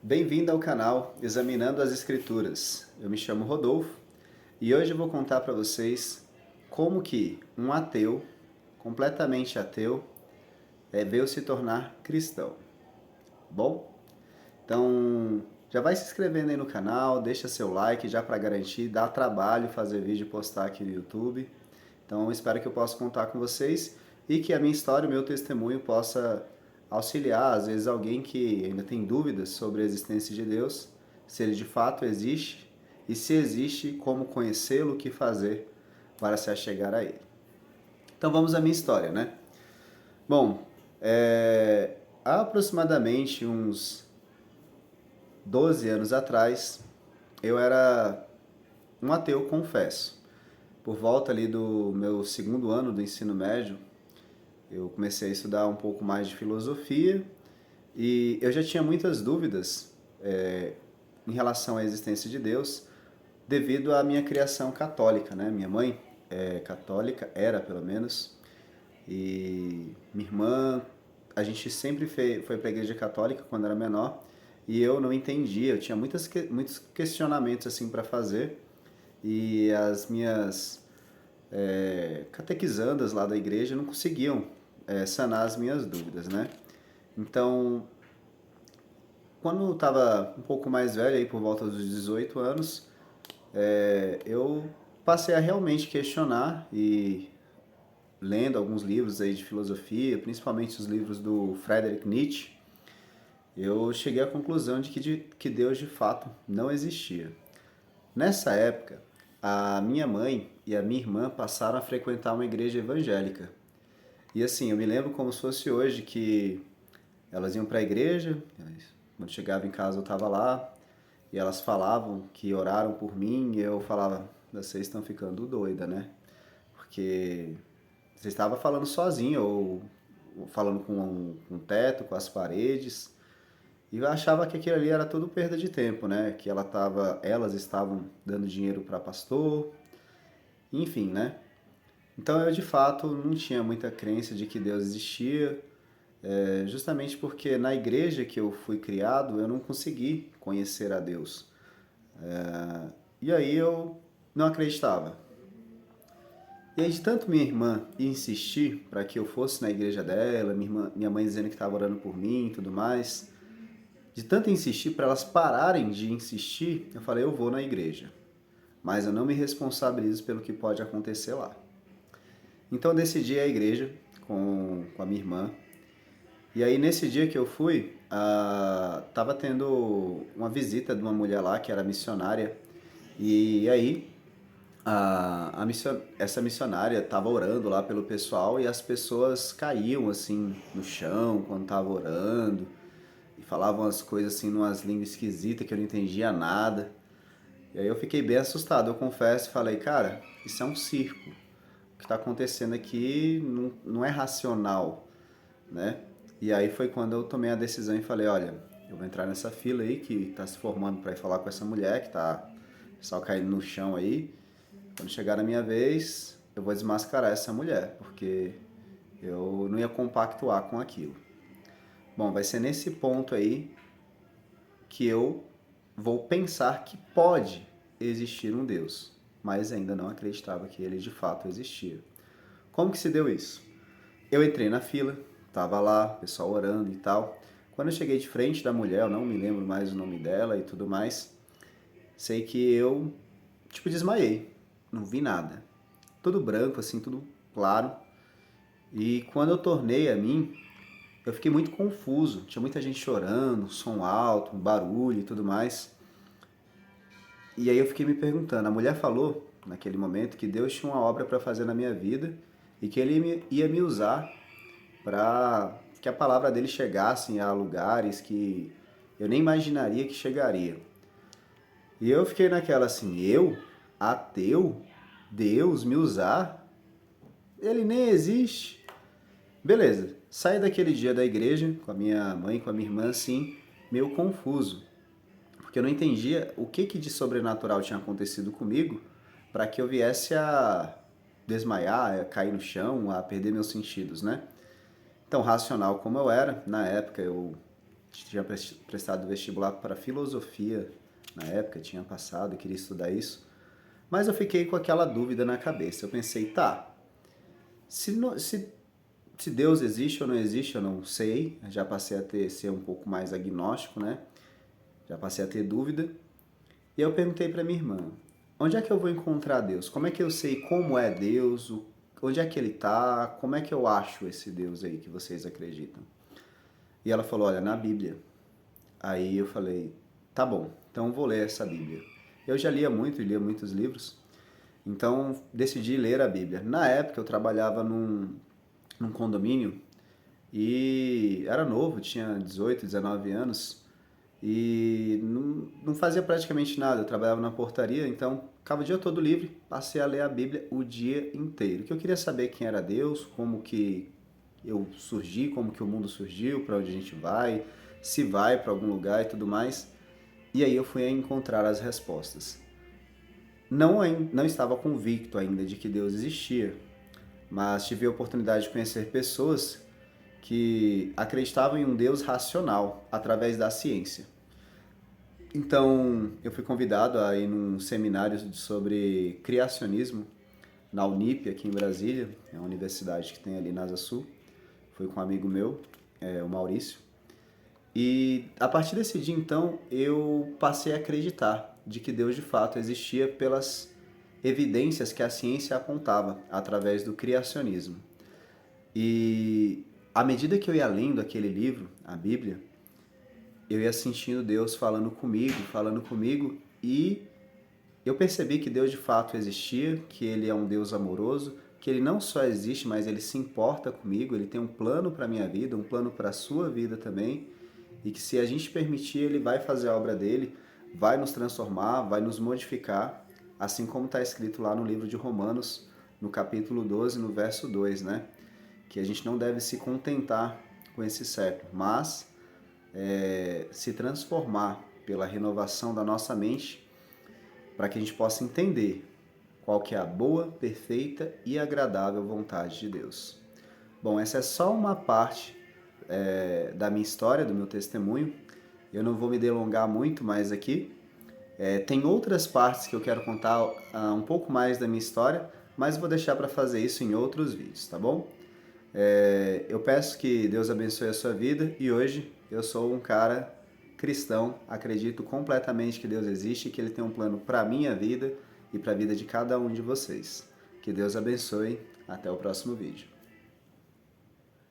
Bem-vindo ao canal Examinando as Escrituras. Eu me chamo Rodolfo e hoje eu vou contar para vocês como que um ateu, completamente ateu, veio se tornar cristão. Bom? Então, já vai se inscrevendo aí no canal, deixa seu like já para garantir, dá trabalho fazer vídeo e postar aqui no YouTube. Então, espero que eu possa contar com vocês e que a minha história, o meu testemunho possa auxiliar, às vezes, alguém que ainda tem dúvidas sobre a existência de Deus, se ele de fato existe e se existe, como conhecê-lo, o que fazer para se achegar a ele. Então, vamos à minha história, né? Bom, há aproximadamente uns 12 anos atrás, eu era um ateu, confesso. Por volta ali do meu segundo ano do ensino médio, eu comecei a estudar um pouco mais de filosofia e eu já tinha muitas dúvidas em relação à existência de Deus devido à minha criação católica, né? Minha mãe é católica, era pelo menos, e minha irmã, a gente sempre foi para a igreja católica quando era menor e eu não entendia, eu tinha muitos questionamentos assim para fazer e as minhas catequizandas lá da igreja não conseguiam sanar as minhas dúvidas, né? Então, quando eu estava um pouco mais velho, aí por volta dos 18 anos, eu passei a realmente questionar e lendo alguns livros aí de filosofia, principalmente os livros do Friedrich Nietzsche, eu cheguei à conclusão que Deus de fato não existia. Nessa época, a minha mãe e a minha irmã passaram a frequentar uma igreja evangélica. E assim, eu me lembro como se fosse hoje que elas iam para a igreja, quando chegava em casa eu estava lá, e elas falavam que oraram por mim, e eu falava, vocês estão ficando doida, né? Porque você estava falando sozinho, ou falando com o teto, com as paredes, e eu achava que aquilo ali era tudo perda de tempo, né? Que elas estavam dando dinheiro para pastor, enfim, né? Então eu de fato não tinha muita crença de que Deus existia, justamente porque na igreja que eu fui criado eu não consegui conhecer a Deus. E aí eu não acreditava. E aí de tanto minha irmã insistir para que eu fosse na igreja dela, minha mãe dizendo que estava orando por mim e tudo mais, de tanto insistir para elas pararem de insistir, eu falei, eu vou na igreja, mas eu não me responsabilizo pelo que pode acontecer lá. Então eu decidi ir à igreja com a minha irmã. E aí nesse dia que eu fui, tava tendo uma visita de uma mulher lá que era missionária. E aí essa missionária tava orando lá pelo pessoal e as pessoas caíam assim no chão quando tava orando e falavam as coisas assim numas línguas esquisitas que eu não entendia nada. E aí eu fiquei bem assustado, eu confesso, e falei, cara, isso é um circo. O que está acontecendo aqui não é racional, né? E aí foi quando eu tomei a decisão e falei, olha, eu vou entrar nessa fila aí que está se formando para ir falar com essa mulher que tá só caindo no chão aí. Quando chegar a minha vez, eu vou desmascarar essa mulher, porque eu não ia compactuar com aquilo. Bom, vai ser nesse ponto aí que eu vou pensar que pode existir um Deus, mas ainda não acreditava que ele de fato existia. Como que se deu isso? Eu entrei na fila, tava lá, o pessoal orando e tal. Quando eu cheguei de frente da mulher, eu não me lembro mais o nome dela e tudo mais, sei que eu, tipo, desmaiei. Não vi nada. Tudo branco, assim, tudo claro. E quando eu tornei a mim, eu fiquei muito confuso. Tinha muita gente chorando, som alto, barulho e tudo mais. E aí eu fiquei me perguntando, a mulher falou, naquele momento, que Deus tinha uma obra para fazer na minha vida e que ele ia me usar para que a palavra dele chegasse a lugares que eu nem imaginaria que chegaria. E eu fiquei naquela assim, eu, ateu, Deus me usar, ele nem existe. Beleza, saí daquele dia da igreja com a minha mãe, com a minha irmã, assim, meio confuso, porque eu não entendia o que de sobrenatural tinha acontecido comigo para que eu viesse a desmaiar, a cair no chão, a perder meus sentidos, né? Tão racional como eu era, na época eu tinha prestado vestibular para filosofia na época, tinha passado e queria estudar isso. Mas eu fiquei com aquela dúvida na cabeça. Eu pensei, tá, se, se Deus existe ou não existe, eu não sei. Já passei a ser um pouco mais agnóstico, né? Já passei a ter dúvida. E eu perguntei para minha irmã, onde é que eu vou encontrar Deus? Como é que eu sei como é Deus? Onde é que ele está? Como é que eu acho esse Deus aí que vocês acreditam? E ela falou, olha, na Bíblia. Aí eu falei, tá bom, então vou ler essa Bíblia. Eu já lia muito, lia muitos livros, então decidi ler a Bíblia. Na época eu trabalhava num condomínio e era novo, tinha 18, 19 anos e não fazia praticamente nada. Eu trabalhava na portaria, então ficava o dia todo livre, passei a ler a Bíblia o dia inteiro. Que eu queria saber quem era Deus, como que eu surgi, como que o mundo surgiu, para onde a gente vai, se vai para algum lugar e tudo mais. E aí eu fui encontrar as respostas. Não estava convicto ainda de que Deus existia, mas tive a oportunidade de conhecer pessoas que acreditavam em um Deus racional através da ciência. Então, eu fui convidado a ir num seminário sobre criacionismo na Unip, aqui em Brasília, é uma universidade que tem ali na Asa Sul. Fui com um amigo meu, o Maurício. E a partir desse dia, então, eu passei a acreditar de que Deus de fato existia pelas evidências que a ciência apontava através do criacionismo. E à medida que eu ia lendo aquele livro, a Bíblia, eu ia sentindo Deus falando comigo, e eu percebi que Deus de fato existia, que Ele é um Deus amoroso, que Ele não só existe, mas Ele se importa comigo, Ele tem um plano para a minha vida, um plano para a sua vida também, e que se a gente permitir, Ele vai fazer a obra dele, vai nos transformar, vai nos modificar, assim como está escrito lá no livro de Romanos, no capítulo 12, no verso 2, né? Que a gente não deve se contentar com esse século, mas se transformar pela renovação da nossa mente, para que a gente possa entender qual que é a boa, perfeita e agradável vontade de Deus. Bom, essa é só uma parte da minha história, do meu testemunho. Eu não vou me delongar muito mais aqui. Tem outras partes que eu quero contar um pouco mais da minha história, mas vou deixar para fazer isso em outros vídeos, tá bom? Eu peço que Deus abençoe a sua vida e hoje eu sou um cara cristão, acredito completamente que Deus existe e que Ele tem um plano para a minha vida e para a vida de cada um de vocês. Que Deus abençoe. Até o próximo vídeo.